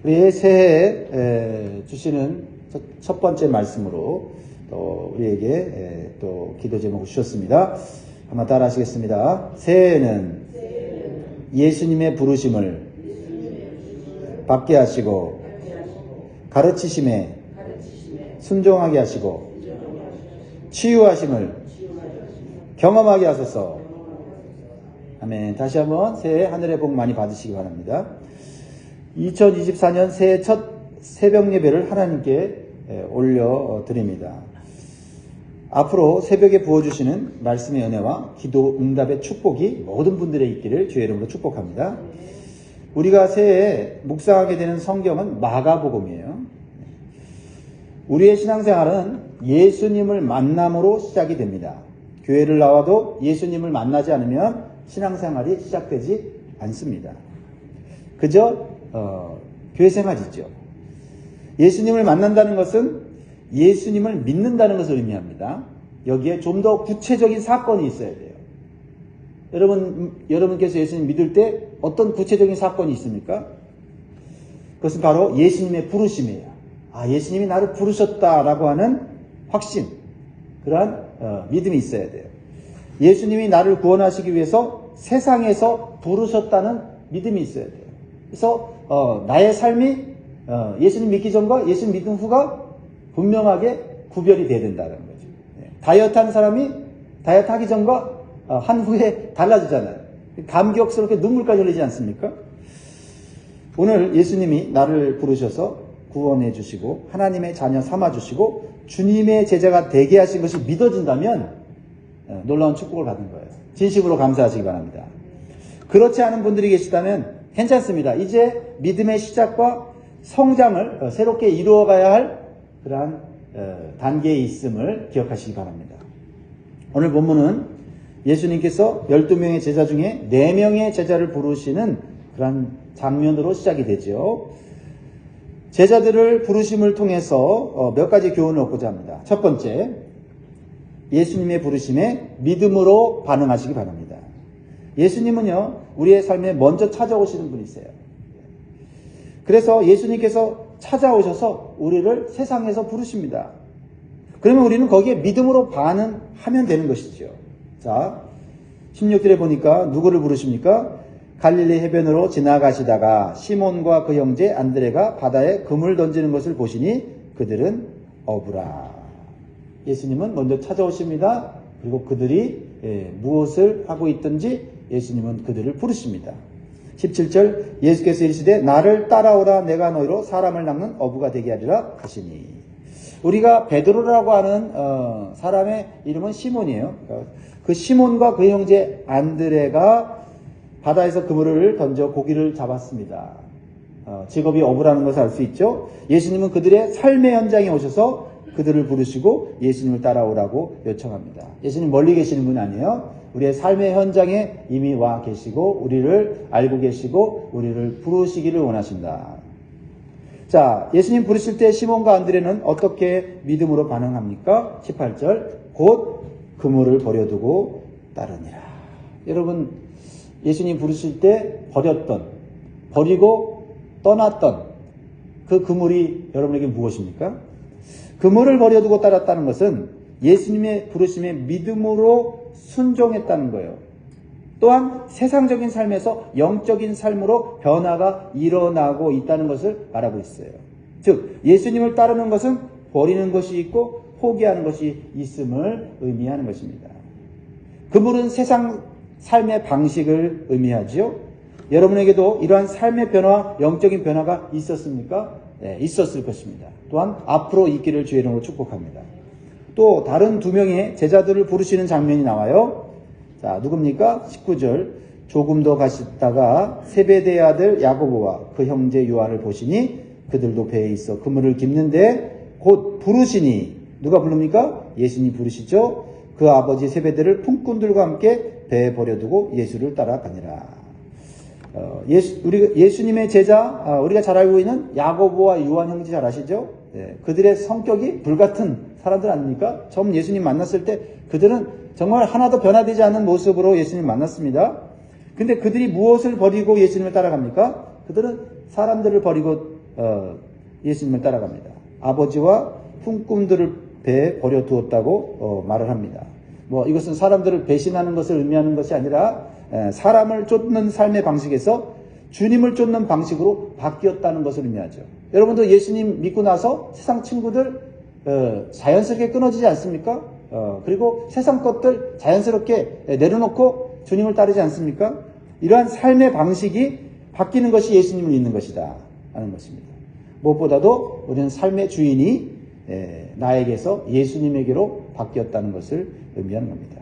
우리 새해에 주시는 첫 번째 말씀으로 또 우리에게 또 기도 제목을 주셨습니다. 한번 따라 하시겠습니다. 새해에는 예수님의 부르심을 받게 하시고 가르치심에 순종하게 하시고 치유하심을 경험하게 하소서. 아멘. 다시 한번 새해 하늘의 복 많이 받으시기 바랍니다. 2024년 새해 첫 새벽 예배를 하나님께 올려드립니다. 앞으로 새벽에 부어주시는 말씀의 은혜와 기도 응답의 축복이 모든 분들의 있기를 주의 이름으로 축복합니다. 우리가 새해에 묵상하게 되는 성경은 마가복음이에요. 우리의 신앙생활은 예수님을 만남으로 시작이 됩니다. 교회를 나와도 예수님을 만나지 않으면 신앙생활이 시작되지 않습니다. 그저 교회 생활이죠. 예수님을 만난다는 것은 예수님을 믿는다는 것을 의미합니다. 여기에 좀 더 구체적인 사건이 있어야 돼요. 여러분께서 예수님 믿을 때 어떤 구체적인 사건이 있습니까? 그것은 바로 예수님의 부르심이에요. 예수님이 나를 부르셨다라고 하는 확신, 그러한 믿음이 있어야 돼요. 예수님이 나를 구원하시기 위해서 세상에서 부르셨다는 믿음이 있어야 돼요. 그래서 나의 삶이 예수님 믿기 전과 예수님 믿은 후가 분명하게 구별이 돼야 된다는 거죠. 다이어트 하는 사람이 다이어트 하기 전과 한 후에 달라지잖아요. 감격스럽게 눈물까지 흘리지 않습니까? 오늘 예수님이 나를 부르셔서 구원해 주시고 하나님의 자녀 삼아 주시고 주님의 제자가 되게 하신 것이 믿어진다면 놀라운 축복을 받은 거예요. 진심으로 감사하시기 바랍니다. 그렇지 않은 분들이 계시다면 괜찮습니다. 이제 믿음의 시작과 성장을 새롭게 이루어가야 할 그러한 단계에 있음을 기억하시기 바랍니다. 오늘 본문은 예수님께서 12명의 제자 중에 4명의 제자를 부르시는 그러한 장면으로 시작이 되죠. 제자들을 부르심을 통해서 몇 가지 교훈을 얻고자 합니다. 첫 번째, 예수님의 부르심에 믿음으로 반응하시기 바랍니다. 예수님은요, 우리의 삶에 먼저 찾아오시는 분이세요. 그래서 예수님께서 찾아오셔서 우리를 세상에서 부르십니다. 그러면 우리는 거기에 믿음으로 반응하면 되는 것이죠. 자, 16절에 보니까 누구를 부르십니까? 갈릴리 해변으로 지나가시다가 시몬과 그 형제 안드레가 바다에 금을 던지는 것을 보시니 그들은 어부라. 예수님은 먼저 찾아오십니다. 그리고 그들이 무엇을 하고 있든지 예수님은 그들을 부르십니다. 17절, 예수께서 이르시되 나를 따라오라, 내가 너희로 사람을 낚는 어부가 되게 하리라 하시니. 우리가 베드로라고 하는 사람의 이름은 시몬이에요. 그 시몬과 그 형제 안드레가 바다에서 그물을 던져 고기를 잡았습니다. 직업이 어부라는 것을 알 수 있죠. 예수님은 그들의 삶의 현장에 오셔서 그들을 부르시고 예수님을 따라오라고 요청합니다. 예수님 멀리 계시는 분이 아니에요. 우리의 삶의 현장에 이미 와 계시고 우리를 알고 계시고 우리를 부르시기를 원하신다. 자, 예수님 부르실 때 시몬과 안드레는 어떻게 믿음으로 반응합니까? 18절, 곧 그물을 버려두고 따르니라. 여러분, 예수님 부르실 때 버리고 떠났던 그 그물이 여러분에게 무엇입니까? 그물을 버려두고 따랐다는 것은 예수님의 부르심에 믿음으로 순종했다는 거예요. 또한 세상적인 삶에서 영적인 삶으로 변화가 일어나고 있다는 것을 말하고 있어요. 즉, 예수님을 따르는 것은 버리는 것이 있고 포기하는 것이 있음을 의미하는 것입니다. 그물은 세상 삶의 방식을 의미하지요. 여러분에게도 이러한 삶의 변화, 영적인 변화가 있었습니까? 네, 있었을 것입니다. 또한 앞으로 있기를 주의 이름으로 축복합니다. 또 다른 2명의 제자들을 부르시는 장면이 나와요. 자, 누굽니까? 19절, 조금 더 가시다가 세베대의 아들 야고보와 그 형제 요한을 보시니 그들도 배에 있어 그물을 깁는데 곧 부르시니. 누가 부릅니까? 예수님이 부르시죠. 그 아버지 세베대를 품꾼들과 함께 배에 버려두고 예수를 따라가니라. 예수님의 제자, 우리가 잘 알고 있는 야고보와 요한 형제 잘 아시죠? 그들의 성격이 불같은 사람들 아닙니까? 처음 예수님 만났을 때 그들은 정말 하나도 변화되지 않은 모습으로 예수님 만났습니다. 근데 그들이 무엇을 버리고 예수님을 따라갑니까? 그들은 사람들을 버리고 예수님을 따라갑니다. 아버지와 흠꿈들을 배에 버려두었다고 말을 합니다. 뭐 이것은 사람들을 배신하는 것을 의미하는 것이 아니라 사람을 쫓는 삶의 방식에서 주님을 쫓는 방식으로 바뀌었다는 것을 의미하죠. 여러분도 예수님 믿고 나서 세상 친구들 자연스럽게 끊어지지 않습니까? 그리고 세상 것들 자연스럽게 내려놓고 주님을 따르지 않습니까? 이러한 삶의 방식이 바뀌는 것이 예수님을 믿는 것이다 하는 것입니다. 무엇보다도 우리는 삶의 주인이 나에게서 예수님에게로 바뀌었다는 것을 의미하는 겁니다.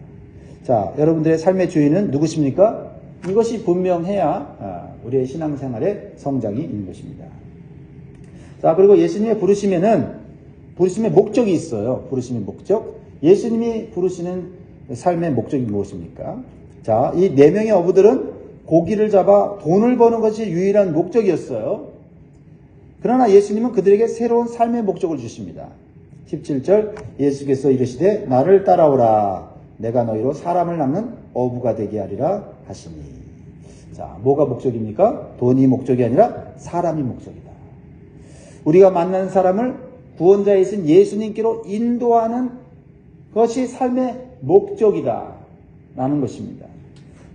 자, 여러분들의 삶의 주인은 누구십니까? 이것이 분명해야 우리의 신앙생활의 성장이 있는 것입니다. 자, 그리고 예수님의 부르심의 목적이 있어요. 부르심의 목적. 예수님이 부르시는 삶의 목적이 무엇입니까? 자, 이 네 명의 어부들은 고기를 잡아 돈을 버는 것이 유일한 목적이었어요. 그러나 예수님은 그들에게 새로운 삶의 목적을 주십니다. 17절 예수께서 이르시되 나를 따라오라 내가 너희로 사람을 낚는 어부가 되게 하리라 하시니. 자, 뭐가 목적입니까? 돈이 목적이 아니라 사람이 목적이다. 우리가 만나는 사람을 구원자이신 예수님께로 인도하는 것이 삶의 목적이다 라는 것입니다.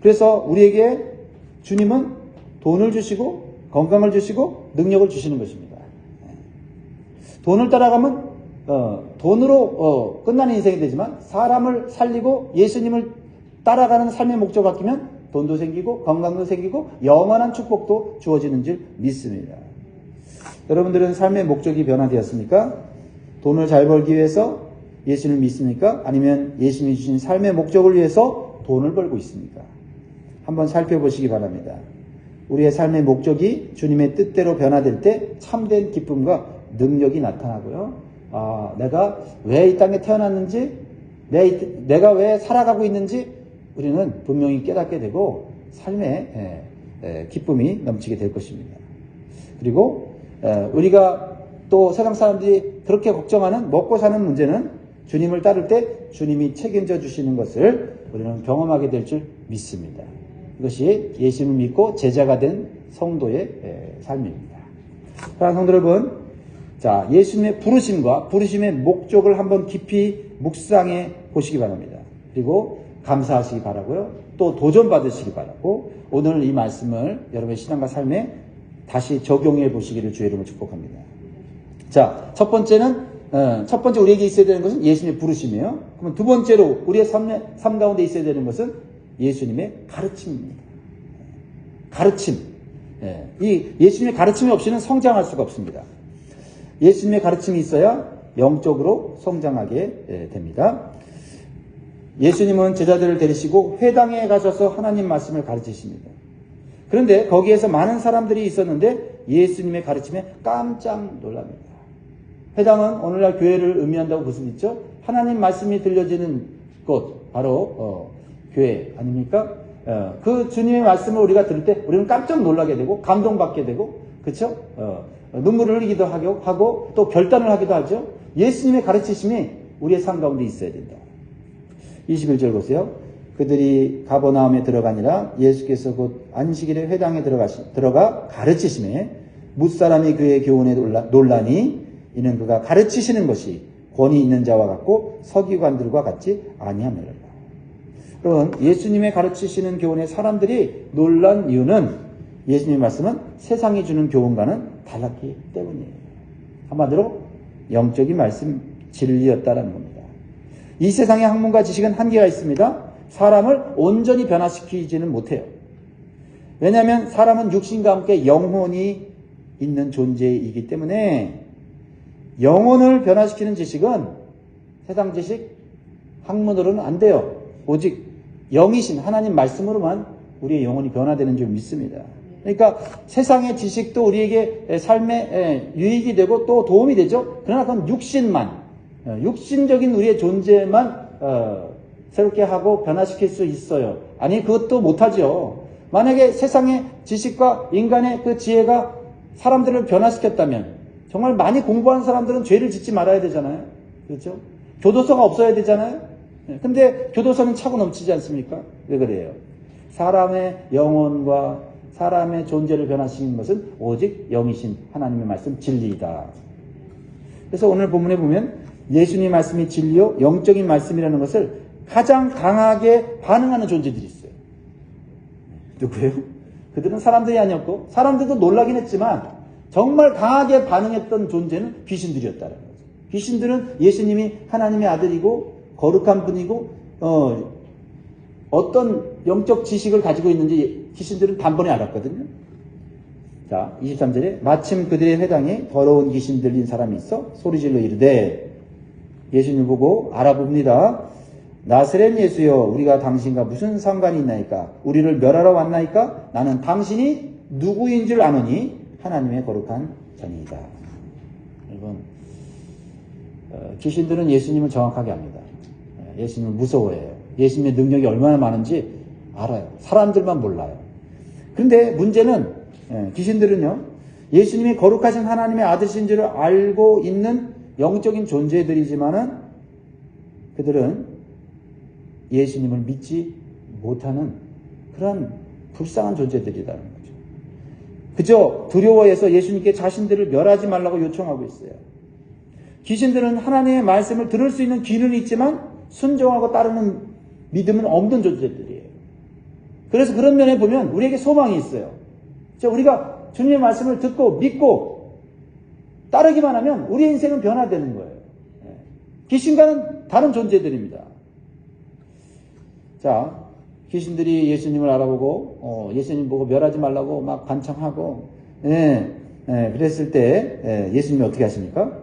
그래서 우리에게 주님은 돈을 주시고 건강을 주시고 능력을 주시는 것입니다. 돈을 따라가면 돈으로 끝나는 인생이 되지만 사람을 살리고 예수님을 따라가는 삶의 목적을 바뀌면 돈도 생기고 건강도 생기고 영원한 축복도 주어지는 줄 믿습니다. 여러분들은 삶의 목적이 변화되었습니까? 돈을 잘 벌기 위해서 예수님을 믿습니까? 아니면 예수님이 주신 삶의 목적을 위해서 돈을 벌고 있습니까? 한번 살펴보시기 바랍니다. 우리의 삶의 목적이 주님의 뜻대로 변화될 때 참된 기쁨과 능력이 나타나고요. 내가 왜 이 땅에 태어났는지, 내가 왜 살아가고 있는지 우리는 분명히 깨닫게 되고 삶에 기쁨이 넘치게 될 것입니다. 그리고 우리가 또 세상 사람들이 그렇게 걱정하는 먹고 사는 문제는 주님을 따를 때 주님이 책임져 주시는 것을 우리는 경험하게 될 줄 믿습니다. 이것이 예수님을 믿고 제자가 된 성도의 삶입니다. 사랑하는 성도 여러분, 자, 예수님의 부르심과 부르심의 목적을 한번 깊이 묵상해 보시기 바랍니다. 그리고 감사하시기 바라고요. 또 도전받으시기 바라고 오늘 이 말씀을 여러분의 신앙과 삶에 다시 적용해 보시기를 주의 이름으로 축복합니다. 자, 첫 번째 우리에게 있어야 되는 것은 예수님의 부르심이에요. 그럼 두 번째로 우리의 삶 가운데 있어야 되는 것은 예수님의 가르침입니다. 가르침. 이 예수님의 가르침이 없이는 성장할 수가 없습니다. 예수님의 가르침이 있어야 영적으로 성장하게 됩니다. 예수님은 제자들을 데리시고 회당에 가셔서 하나님 말씀을 가르치십니다. 그런데 거기에서 많은 사람들이 있었는데 예수님의 가르침에 깜짝 놀랍니다. 회당은 오늘날 교회를 의미한다고 볼 수 있죠. 하나님 말씀이 들려지는 곳, 바로 교회 아닙니까? 그 주님의 말씀을 우리가 들을 때 우리는 깜짝 놀라게 되고 감동받게 되고, 그렇죠? 눈물을 흘리기도 하고 또 결단을 하기도 하죠. 예수님의 가르치심이 우리의 삶 가운데 있어야 된다. 21절 보세요. 그들이 가버나움에 들어가니라 예수께서 곧 안식일에 회당에 들어가 가르치심에 뭇사람이 그의 교훈에 놀라니 이는 그가 가르치시는 것이 권위 있는 자와 같고 서기관들과 같지 아니하느니라. 여러분, 예수님의 가르치시는 교훈에 사람들이 놀란 이유는 예수님의 말씀은 세상이 주는 교훈과는 달랐기 때문이에요. 한마디로 영적인 말씀 진리였다라는 겁니다. 이 세상의 학문과 지식은 한계가 있습니다. 사람을 온전히 변화시키지는 못해요. 왜냐하면 사람은 육신과 함께 영혼이 있는 존재이기 때문에 영혼을 변화시키는 지식은 세상 지식, 학문으로는 안 돼요. 오직 영이신 하나님 말씀으로만 우리의 영혼이 변화되는 줄 믿습니다. 그러니까 세상의 지식도 우리에게 삶에 유익이 되고 또 도움이 되죠. 그러나 그건 육신적인 우리의 존재만 새롭게 하고 변화시킬 수 있어요. 아니, 그것도 못하죠. 만약에 세상의 지식과 인간의 그 지혜가 사람들을 변화시켰다면 정말 많이 공부한 사람들은 죄를 짓지 말아야 되잖아요. 그렇죠? 교도소가 없어야 되잖아요. 근데 교도소는 차고 넘치지 않습니까? 왜 그래요? 사람의 영혼과 사람의 존재를 변화시키는 것은 오직 영이신 하나님의 말씀 진리이다. 그래서 오늘 본문에 보면 예수님의 말씀이 진리요 영적인 말씀이라는 것을 가장 강하게 반응하는 존재들이 있어요. 누구예요? 그들은 사람들이 아니었고 사람들도 놀라긴 했지만 정말 강하게 반응했던 존재는 귀신들이었다는 거죠. 귀신들은 예수님이 하나님의 아들이고 거룩한 분이고 어떤 영적 지식을 가지고 있는지 귀신들은 단번에 알았거든요. 자, 23절에 마침 그들의 회당에 더러운 귀신 들린 사람이 있어 소리질러 이르되 예수님 보고 알아봅니다. 나사렛 예수여 우리가 당신과 무슨 상관이 있나이까? 우리를 멸하러 왔나이까? 나는 당신이 누구인 줄 아노니 하나님의 거룩한 자니이다. 여러분 귀신들은 예수님을 정확하게 압니다. 예수님을 무서워해요. 예수님의 능력이 얼마나 많은지 알아요. 사람들만 몰라요. 그런데 문제는 귀신들은요 예수님이 거룩하신 하나님의 아들이신 줄 알고 있는 영적인 존재들이지만은 그들은 예수님을 믿지 못하는 그런 불쌍한 존재들이라는 거죠. 그저 두려워해서 예수님께 자신들을 멸하지 말라고 요청하고 있어요. 귀신들은 하나님의 말씀을 들을 수 있는 귀는 있지만 순종하고 따르는 믿음은 없는 존재들이에요. 그래서 그런 면에 보면 우리에게 소망이 있어요. 우리가 주님의 말씀을 듣고 믿고 따르기만 하면 우리의 인생은 변화되는 거예요. 귀신과는 다른 존재들입니다. 자, 귀신들이 예수님을 알아보고 예수님 보고 멸하지 말라고 막 반청하고 그랬을 때 예수님이 어떻게 하십니까?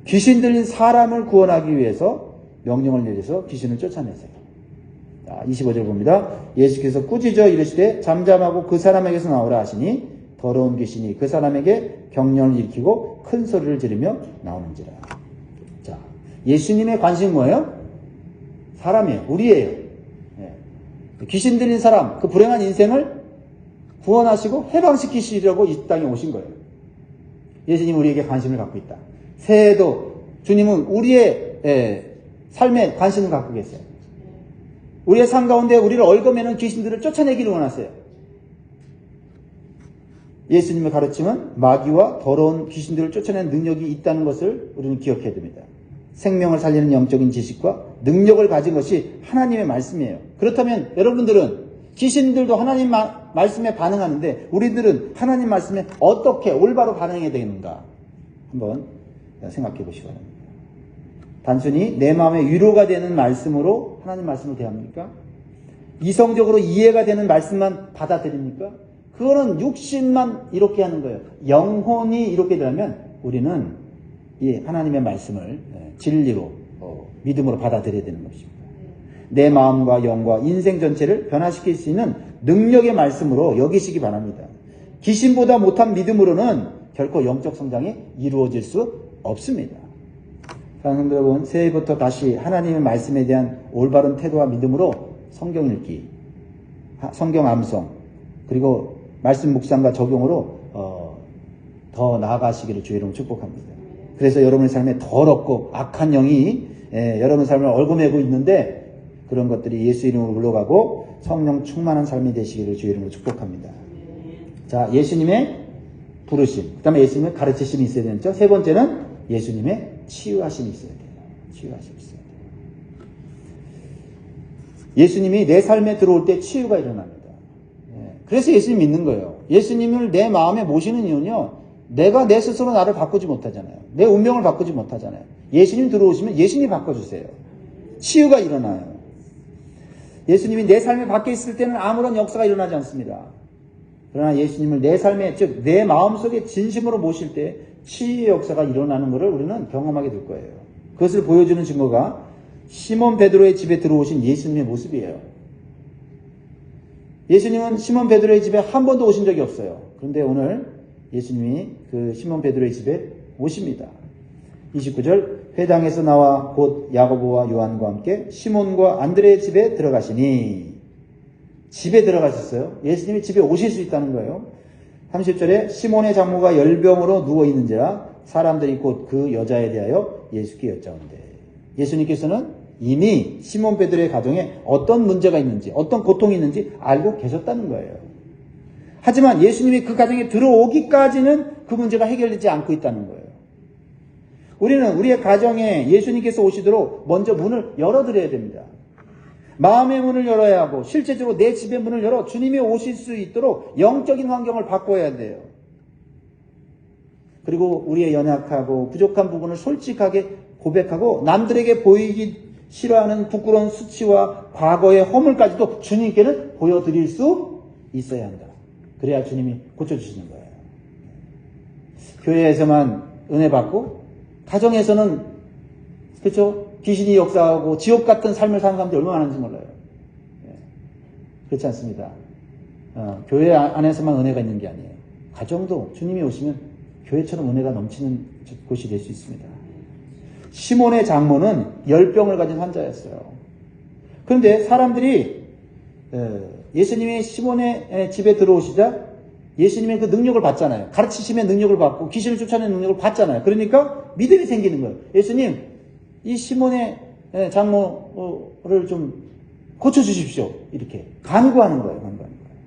귀신 들린 사람을 구원하기 위해서 명령을 내려서 귀신을 쫓아내세요. 자, 25절 봅니다. 예수께서 꾸짖어 이르시되 잠잠하고 그 사람에게서 나오라 하시니 더러운 귀신이 그 사람에게 경련을 일으키고 큰 소리를 지르며 나오는지라. 자, 예수님의 관심은 뭐예요? 사람이에요. 우리예요. 귀신 들린 사람, 그 불행한 인생을 구원하시고 해방시키시려고 이 땅에 오신 거예요. 예수님은 우리에게 관심을 갖고 있다. 새해에도 주님은 우리의 삶에 관심을 갖고 계세요. 우리의 삶 가운데 우리를 얽어매는 귀신들을 쫓아내기를 원하세요. 예수님의 가르침은 마귀와 더러운 귀신들을 쫓아내는 능력이 있다는 것을 우리는 기억해야 됩니다. 생명을 살리는 영적인 지식과 능력을 가진 것이 하나님의 말씀이에요. 그렇다면 여러분들은 귀신들도 하나님 말씀에 반응하는데 우리들은 하나님 말씀에 어떻게 올바로 반응해야 되는가 한번 생각해 보시기 바랍니다. 단순히 내 마음에 위로가 되는 말씀으로 하나님 말씀을 대합니까? 이성적으로 이해가 되는 말씀만 받아들입니까? 그거는 육신만 이렇게 하는 거예요. 영혼이 이렇게 되면 우리는 이 하나님의 말씀을 진리로 믿음으로 받아들여야 되는 것입니다. 내 마음과 영과 인생 전체를 변화시킬 수 있는 능력의 말씀으로 여기시기 바랍니다. 귀신보다 못한 믿음으로는 결코 영적 성장이 이루어질 수 없습니다. 사랑하는 성도 여러분, 새해부터 다시 하나님의 말씀에 대한 올바른 태도와 믿음으로 성경 읽기, 성경 암송, 그리고 말씀 묵상과 적용으로 더 나아가시기를 주의 이름으로 축복합니다. 그래서 여러분의 삶에 더럽고 악한 영이 여러분의 삶을 얽어매고 있는데 그런 것들이 예수 이름으로 물러가고 성령 충만한 삶이 되시기를 주의 이름으로 축복합니다. 자, 예수님의 부르심, 그 다음에 예수님의 가르치심이 있어야 되죠. 세 번째는 예수님의 치유하심이 있어야 돼요. 치유하심이 있어야 돼요. 예수님이 내 삶에 들어올 때 치유가 일어납니다. 그래서 예수님 믿는 거예요. 예수님을 내 마음에 모시는 이유는요, 내가 내 스스로 나를 바꾸지 못하잖아요. 내 운명을 바꾸지 못하잖아요. 예수님 들어오시면 예수님이 바꿔주세요. 치유가 일어나요. 예수님이 내 삶에 밖에 있을 때는 아무런 역사가 일어나지 않습니다. 그러나 예수님을 내 삶에, 즉 내 마음속에 진심으로 모실 때 치유의 역사가 일어나는 것을 우리는 경험하게 될 거예요. 그것을 보여주는 증거가 시몬 베드로의 집에 들어오신 예수님의 모습이에요. 예수님은 시몬 베드로의 집에 한 번도 오신 적이 없어요. 그런데 오늘 예수님이 그 시몬 베드로의 집에 오십니다. 29절, 회당에서 나와 곧 야고보와 요한과 함께 시몬과 안드레의 집에 들어가시니, 집에 들어가셨어요. 예수님이 집에 오실 수 있다는 거예요. 30절에 시몬의 장모가 열병으로 누워있는지라 사람들이 곧 그 여자에 대하여 예수께 여짜온대. 예수님께서는 이미 시몬 베드로의 가정에 어떤 문제가 있는지, 어떤 고통이 있는지 알고 계셨다는 거예요. 하지만 예수님이 그 가정에 들어오기까지는 그 문제가 해결되지 않고 있다는 거예요. 우리는 우리의 가정에 예수님께서 오시도록 먼저 문을 열어드려야 됩니다. 마음의 문을 열어야 하고 실제적으로 내 집의 문을 열어 주님이 오실 수 있도록 영적인 환경을 바꿔야 돼요. 그리고 우리의 연약하고 부족한 부분을 솔직하게 고백하고 남들에게 보이기 싫어하는 부끄러운 수치와 과거의 허물까지도 주님께는 보여드릴 수 있어야 한다. 그래야 주님이 고쳐주시는 거예요. 교회에서만 은혜 받고 가정에서는 그렇죠? 귀신이 역사하고 지옥 같은 삶을 사는 사람들이 얼마나 많은지 몰라요. 그렇지 않습니다. 교회 안에서만 은혜가 있는 게 아니에요. 가정도 주님이 오시면 교회처럼 은혜가 넘치는 곳이 될 수 있습니다. 시몬의 장모는 열병을 가진 환자였어요. 그런데 사람들이 예수님이 시몬의 집에 들어오시자 예수님의 그 능력을 받잖아요. 가르치심의 능력을 받고 귀신을 쫓아내는 능력을 받잖아요. 그러니까 믿음이 생기는 거예요. 예수님, 이 시몬의 장모를 좀 고쳐주십시오. 이렇게 간구하는 거예요. 간구하는 거예요.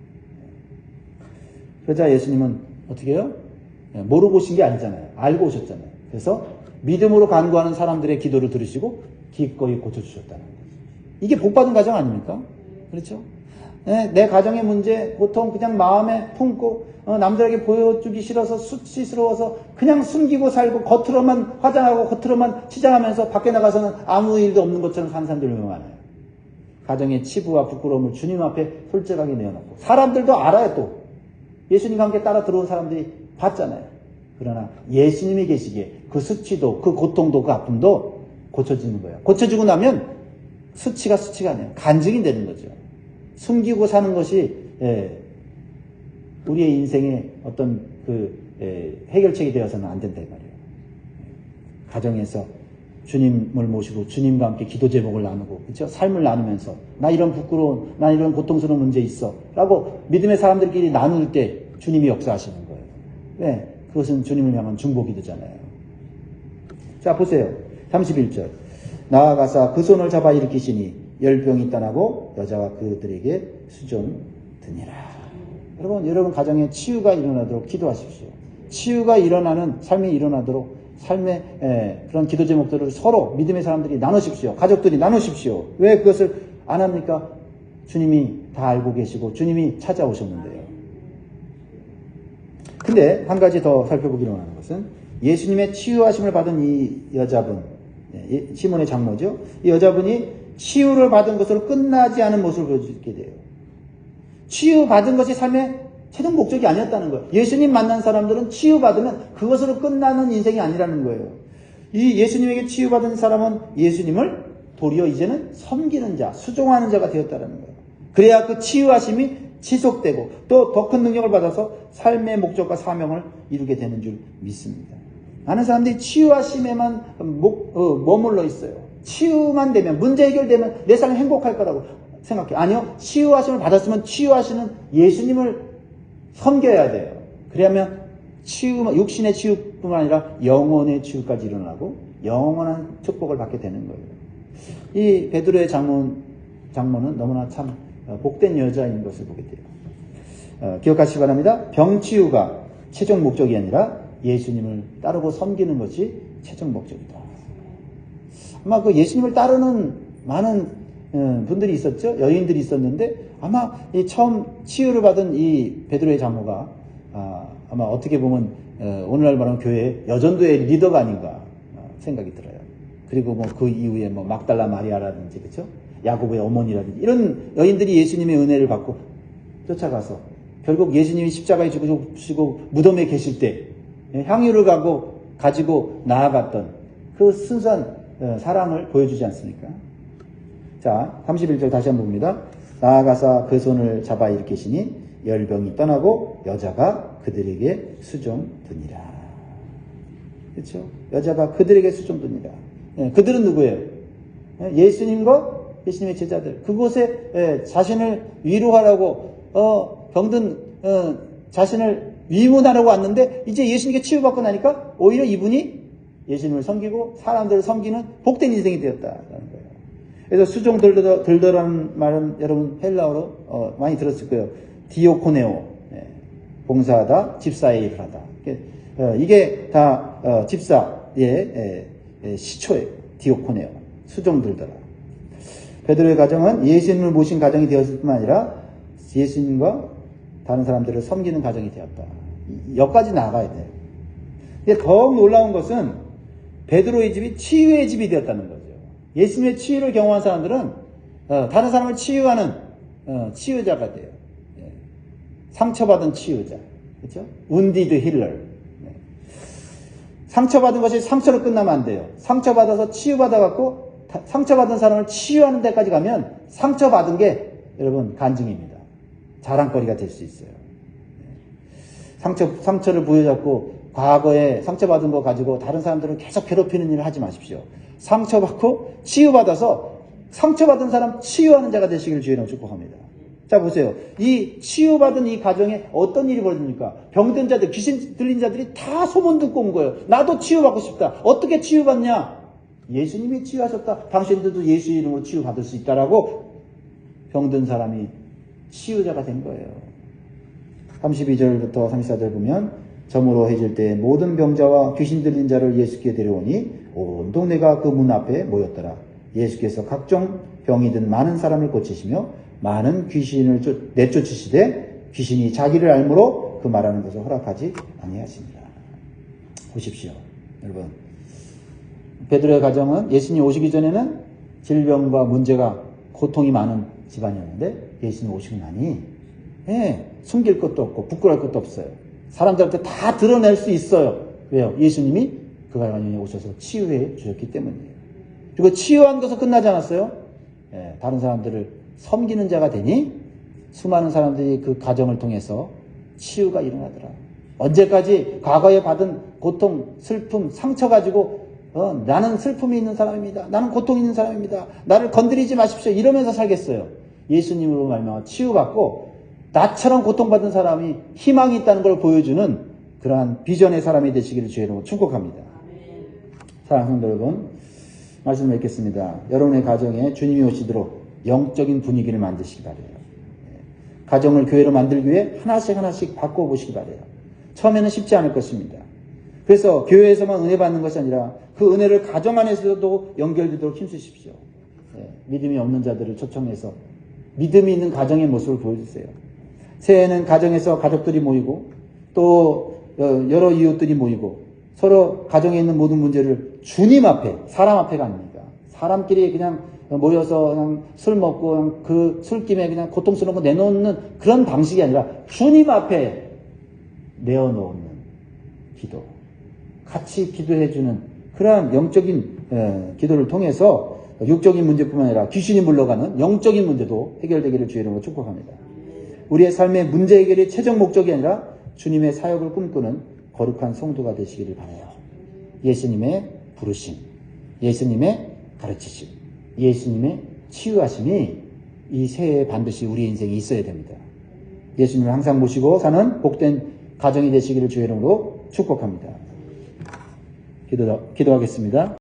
그러자 예수님은 어떻게 해요? 모르고 오신 게 아니잖아요. 알고 오셨잖아요. 그래서 믿음으로 간구하는 사람들의 기도를 들으시고 기꺼이 고쳐주셨다는 거죠. 이게 복받은 가정 아닙니까? 그렇죠? 내 가정의 문제 보통 그냥 마음에 품고 남들에게 보여주기 싫어서 수치스러워서 그냥 숨기고 살고 겉으로만 화장하고 겉으로만 치장하면서 밖에 나가서는 아무 일도 없는 것처럼 사는 사람들이 너무 많아요. 가정의 치부와 부끄러움을 주님 앞에 솔직하게 내어놓고 사람들도 알아요. 또 예수님과 함께 따라 들어온 사람들이 봤잖아요. 그러나 예수님이 계시기에 그 수치도 그 고통도 그 아픔도 고쳐지는 거예요. 고쳐지고 나면 수치가 아니에요. 간증이 되는 거죠. 숨기고 사는 것이 우리의 인생의 어떤 해결책이 되어서는 안 된다 이 말이에요. 가정에서 주님을 모시고 주님과 함께 기도 제목을 나누고 그렇죠? 삶을 나누면서 나 이런 부끄러운 나 이런 고통스러운 문제 있어 라고 믿음의 사람들끼리 나눌 때 주님이 역사하시는 거예요. 네, 그것은 주님을 향한 중보기도잖아요. 자 보세요. 31절 나아가사 그 손을 잡아 일으키시니 열병이 떠나고 여자가 그들에게 수종 드니라. 여러분 가정에 치유가 일어나도록 기도하십시오. 치유가 일어나는 삶이 일어나도록 삶의 그런 기도 제목들을 서로 믿음의 사람들이 나누십시오. 가족들이 나누십시오. 왜 그것을 안 합니까? 주님이 다 알고 계시고 주님이 찾아오셨는데요. 근데 한 가지 더 살펴보기로 하는 것은 예수님의 치유하심을 받은 이 여자분, 시몬의 장모죠. 이 여자분이 치유를 받은 것으로 끝나지 않은 모습을 보여주게 돼요. 치유받은 것이 삶의 최종 목적이 아니었다는 거예요. 예수님 만난 사람들은 치유받으면 그것으로 끝나는 인생이 아니라는 거예요. 이 예수님에게 치유받은 사람은 예수님을 도리어 이제는 섬기는 자, 수종하는 자가 되었다는 거예요. 그래야 그 치유하심이 지속되고 또 더 큰 능력을 받아서 삶의 목적과 사명을 이루게 되는 줄 믿습니다. 많은 사람들이 치유하심에만 머물러 있어요. 치유만 되면, 문제 해결되면 내 삶이 행복할 거라고 생각해. 아니요. 치유하심을 받았으면 치유하시는 예수님을 섬겨야 돼요. 그러면 육신의 치유뿐만 아니라 영혼의 치유까지 일어나고 영원한 축복을 받게 되는 거예요. 이 베드로의 장모는 너무나 참 복된 여자인 것을 보게 돼요. 기억하시기 바랍니다. 병치유가 최종 목적이 아니라 예수님을 따르고 섬기는 것이 최종 목적이다. 아마 그 예수님을 따르는 많은 분들이 있었죠. 여인들이 있었는데 아마 이 처음 치유를 받은 이 베드로의 장모가 아마 어떻게 보면 오늘날 말하면 교회의 여전도의 리더가 아닌가 생각이 들어요. 그리고 뭐 그 이후에 뭐 막달라 마리아라든지 그렇죠? 야고보의 어머니라든지 이런 여인들이 예수님의 은혜를 받고 쫓아가서 결국 예수님이 십자가에 죽으시고 무덤에 계실 때 향유를 가지고 나아갔던 그 순수한 사랑을 보여주지 않습니까? 자, 31절 다시 한번 봅니다. 나아가사 그 손을 잡아 일으키시니 열병이 떠나고 여자가 그들에게 수종드니라. 그렇죠? 여자가 그들에게 수종드니라. 그들은 누구예요? 예수님과 예수님의 제자들. 그곳에 자신을 위로하라고 병든 자신을 위문하라고 왔는데 이제 예수님께 치유받고 나니까 오히려 이분이 예수님을 섬기고 사람들을 섬기는 복된 인생이 되었다라는 거예요. 그래서 수종 들더라는 말은 여러분 헬라어로 많이 들었을 거예요. 디오코네오. 봉사하다, 집사의 일을 하다. 이게 다 집사의 시초예요. 디오코네오. 수종들더라. 베드로의 가정은 예수님을 모신 가정이 되었을 뿐만 아니라 예수님과 다른 사람들을 섬기는 가정이 되었다. 여기까지 나가야 돼요. 근데 더욱 놀라운 것은 베드로의 집이 치유의 집이 되었다는 거죠. 예수님의 치유를 경험한 사람들은 다른 사람을 치유하는 치유자가 돼요. 상처받은 치유자. 그렇죠? wounded healer. 상처받은 것이 상처로 끝나면 안 돼요. 상처받아서 치유받아갖고 상처받은 사람을 치유하는 데까지 가면 상처받은 게 여러분 간증입니다. 자랑거리가 될 수 있어요. 상처를 부여잡고 과거에 상처받은 거 가지고 다른 사람들을 계속 괴롭히는 일을 하지 마십시오. 상처받고 치유받아서 상처받은 사람 치유하는 자가 되시기를 주의 이름으로 축복합니다. 자 보세요. 이 치유받은 이 가정에 어떤 일이 벌어집니까? 병든 자들, 귀신 들린 자들이 다 소문 듣고 온 거예요. 나도 치유받고 싶다. 어떻게 치유받냐? 예수님이 치유하셨다. 당신들도 예수 이름으로 치유받을 수 있다라고 병든 사람이 치유자가 된 거예요. 32절부터 34절 보면 점으로 해질 때 모든 병자와 귀신 들린 자를 예수께 데려오니 온 동네가 그 문 앞에 모였더라. 예수께서 각종 병이 든 많은 사람을 고치시며 많은 귀신을 내쫓으시되 귀신이 자기를 알므로 그 말하는 것을 허락하지 아니하십니다. 보십시오. 여러분, 베드로의 가정은 예수님 오시기 전에는 질병과 문제가 고통이 많은 집안이었는데 예수님 오시고 나니 숨길 것도 없고 부끄러울 것도 없어요. 사람들한테 다 드러낼 수 있어요. 왜요? 예수님이 그 가정에 오셔서 치유해 주셨기 때문이에요. 그리고 치유한 것은 끝나지 않았어요. 다른 사람들을 섬기는 자가 되니 수많은 사람들이 그 가정을 통해서 치유가 일어나더라. 언제까지 과거에 받은 고통, 슬픔, 상처 가지고 나는 슬픔이 있는 사람입니다. 나는 고통이 있는 사람입니다. 나를 건드리지 마십시오. 이러면서 살겠어요. 예수님으로 말미암아 치유받고 나처럼 고통받은 사람이 희망이 있다는 걸 보여주는 그러한 비전의 사람이 되시기를 주의 이름으로 축복합니다. 사랑하는 성도 여러분, 말씀을 맺겠습니다. 여러분의 가정에 주님이 오시도록 영적인 분위기를 만드시기 바래요. 가정을 교회로 만들기 위해 하나씩 바꿔보시기 바래요. 처음에는 쉽지 않을 것입니다. 그래서 교회에서만 은혜 받는 것이 아니라 그 은혜를 가정 안에서도 연결되도록 힘쓰십시오. 믿음이 없는 자들을 초청해서 믿음이 있는 가정의 모습을 보여주세요. 새해에는 가정에서 가족들이 모이고 또 여러 이웃들이 모이고 서로 가정에 있는 모든 문제를 주님 앞에, 사람 앞에가 아닙니다. 사람끼리 그냥 모여서 그냥 술 먹고 그냥 그 술김에 그냥 고통스러운 거 내놓는 그런 방식이 아니라 주님 앞에 내어놓는 기도, 같이 기도해주는 그러한 영적인 기도를 통해서 육적인 문제뿐만 아니라 귀신이 물러가는 영적인 문제도 해결되기를 주의 이름으로 축복합니다. 우리의 삶의 문제 해결이 최종 목적이 아니라 주님의 사역을 꿈꾸는 거룩한 성도가 되시기를 바라요. 예수님의 부르심, 예수님의 가르치심, 예수님의 치유하심이 이 새해에 반드시 우리의 인생에 있어야 됩니다. 예수님을 항상 모시고 사는 복된 가정이 되시기를 주의 이름으로 축복합니다. 기도하겠습니다.